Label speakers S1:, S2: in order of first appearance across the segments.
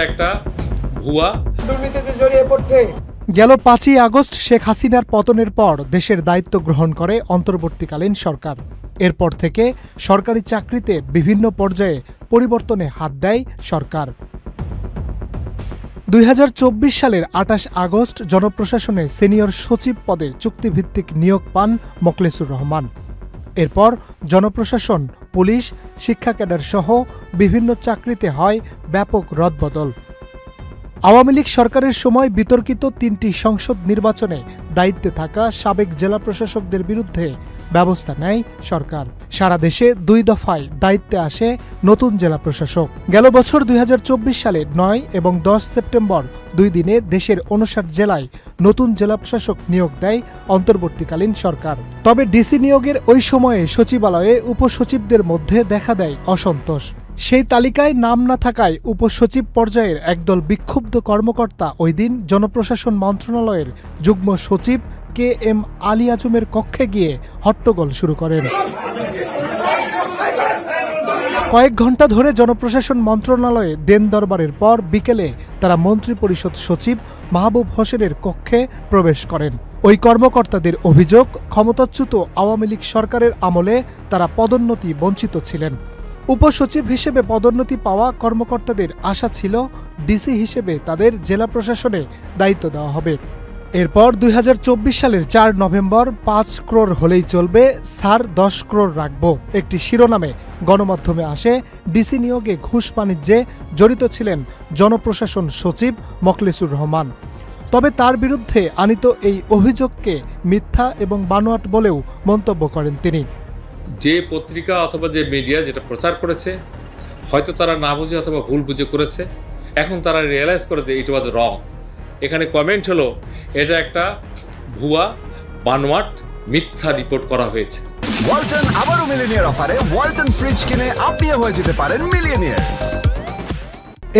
S1: একটা ভুয়া
S2: দুর্নীতিতে জড়িয়ে পড়ছে।
S3: গেল 5ই আগস্ট শেখ হাসিনার পতনের পর দেশের দায়িত্ব গ্রহণ করে অন্তর্বর্তীকালীন সরকার। এরপর থেকে সরকারি চাকরিতে বিভিন্ন পর্যায়ে পরিবর্তনে হাত দেয় সরকার। 2024 সালের 28 আগস্ট জনপ্রশাসনে সিনিয়র সচিব পদে চুক্তিভিত্তিক নিয়োগ পান মোখলেছুর রহমান। এরপর জনপ্রশাসন, পুলিশ, শিক্ষা ক্যাডার সহ বিভিন্ন চাকরিতে হয় ব্যাপক রদবদল। আওয়ামী লীগ সরকারের সময় বিতর্কিত 3টি সংসদ নির্বাচনে দায়িত্বে থাকা সাবেক জেলা প্রশাসকদের বিরুদ্ধে ব্যবস্থা নেয় সরকার। সারা দেশে 2 দফায় দায়িত্বে আসে নতুন জেলা প্রশাসক। গেল বছর 2024 সালে 9 এবং 10 সেপ্টেম্বর 2 দিনে দেশের 59 জেলায় নতুন জেলা প্রশাসক নিয়োগ দেয় অন্তর্বর্তীকালীন সরকার। তবে ডিসি নিয়োগের ওই সময়ে সচিবালয়ে উপসচিবদের মধ্যে দেখা দেয় অসন্তোষ। সেই তালিকায় নাম না থাকায় উপসচিব পর্যায়ের একদল বিক্ষুব্ধ কর্মকর্তা ওই দিন জনপ্রশাসন মন্ত্রণালয়ের যুগ্ম সচিব KM আলী আজমের কক্ষে গিয়ে হট্টগোল শুরু করেন। কয়েক ঘণ্টা ধরে জনপ্রশাসন মন্ত্রণালয়ে দেন দরবারের পর বিকেলে তারা মন্ত্রিপরিষদ সচিব মাহবুব হোসেনের কক্ষে প্রবেশ করেন। ওই কর্মকর্তাদের অভিযোগ, ক্ষমতাচ্যুত আওয়ামী লীগ সরকারের আমলে তারা পদোন্নতি বঞ্চিত ছিলেন। উপসচিব হিসেবে পদোন্নতি পাওয়া কর্মকর্তাদের আশা ছিল ডিসি হিসেবে তাদের জেলা প্রশাসনে দায়িত্ব দেওয়া হবে। এরপর 2024 সালের 4 নভেম্বর 5 crore হলেই চলবে, স্যার 10 crore রাখব একটি শিরোনামে গণমাধ্যমে আসে ডিসি নিয়োগে ঘুষ বাণিজ্যে জড়িত ছিলেন জনপ্রশাসন সচিব মোখলেছুর রহমান। তবে তার বিরুদ্ধে আনিত এই অভিযোগকে মিথ্যা এবং বানোয়াট বলেও মন্তব্য করেন তিনি।
S1: যে পত্রিকা অথবা যে মিডিয়া যেটা প্রচার করেছে, হয়তো তারা না বুঝে অথবা ভুল বুঝে করেছে। এখন তারা রিয়েলাইজ করে যে ইট ওয়াজ রং। এখানে কমেন্ট হলো এটা একটা ভুয়া, বানোয়াট, মিথ্যা রিপোর্ট করা হয়েছে।
S4: ওয়ালটন আবারও মিলিয়নিয়ার অফারে ওয়ালটন ফ্রিজ কিনে আপনিও হয়ে যেতে পারেন মিলিয়নিয়ার।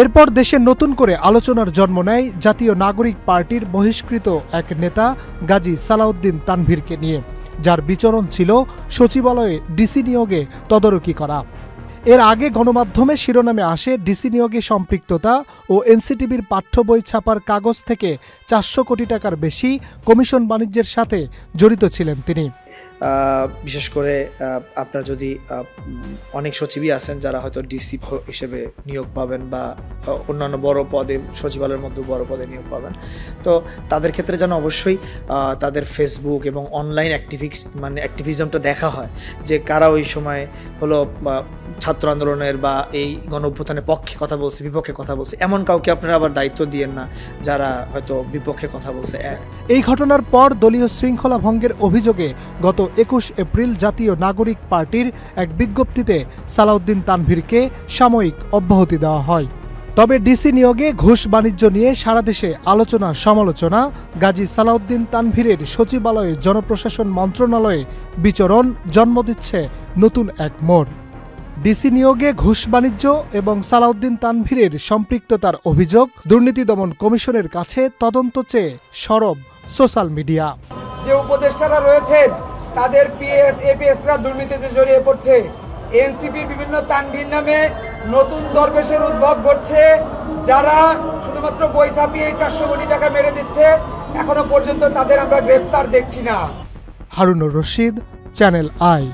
S3: এরপর দেশে নতুন করে আলোচনার জন্ম নেয় জাতীয় নাগরিক পার্টির বহিষ্কৃত এক নেতা গাজী সালাউদ্দিন তানভীরকে নিয়ে, যার বিচরণ ছিল সচিবালয়ে ডিসি নিয়োগে তদারকি করা। এর আগে গণমাধ্যমে শিরোনামে আসে ডিসি নিয়োগে সম্পৃক্ততা ও এনসিটিবির পাঠ্য বই ছাপার কাগজ থেকে 400 কোটি টাকার বেশি কমিশন বাণিজ্যের সাথে জড়িত ছিলেন তিনি।
S2: বিশেষ করে আপনার যদি অনেক সচিবই আছেন যারা হয়তো ডিসি হিসেবে নিয়োগ পাবেন বা অন্যান্য বড় পদে, সচিবালয়ের মধ্যে বড় পদে নিয়োগ পাবেন, তো তাদের ক্ষেত্রে যেন অবশ্যই তাদের ফেসবুক এবং অনলাইন অ্যাক্টিভিজমটা দেখা হয় যে কারা ওই সময় হলো ছাত্র আন্দোলনের বা এই গণ অভ্যুত্থানের পক্ষে কথা বলছে, বিপক্ষে কথা বলছে, এমন কাউকে আপনারা আবার দায়িত্ব দিয়েন না যারা হয়তো বিপক্ষে কথা বলছে।
S3: এই ঘটনার পর দলীয় শৃঙ্খলা ভঙ্গের অভিযোগে গত 21 এপ্রিল জাতীয় নাগরিক পার্টির এক বিজ্ঞপ্তিতে সালাউদ্দিন তানভীরকে সাময়িক অব্যাহতি দেওয়া হয়। তবে ডিসি নিয়োগে ঘুষ বাণিজ্য নিয়ে সারা দেশে আলোচনা সমালোচনা, গাজী সালাউদ্দিন তানভীরের সচিবালয়ে জনপ্রশাসন মন্ত্রণালয়ে বিচরণ জন্ম দিচ্ছে নতুন এক মোড়। ডিসি নিয়োগে ঘুষ বাণিজ্য এবং সালাউদ্দিন তানভীরের সম্পৃক্ততার অভিযোগ দুর্নীতি দমন কমিশনের কাছে তদন্ত চেয়ে সরব সোশ্যাল মিডিয়া।
S2: যে উপদেষ্টারা রয়েছেন তাদের পিএস এপিএসরা দুর্নীতিতে জড়িয়ে পড়ছে। এনসিপির বিভিন্ন তানভীর নামে নতুন দরবেশের উদ্ভব ঘটছে, যারা শুধুমাত্র বই ছাপিয়ে 400 কোটি টাকা মেরে দিচ্ছে। এখনো পর্যন্ত তাদের আমরা গ্রেফতার দেখছি না।
S3: Harunur Rashid, channel I.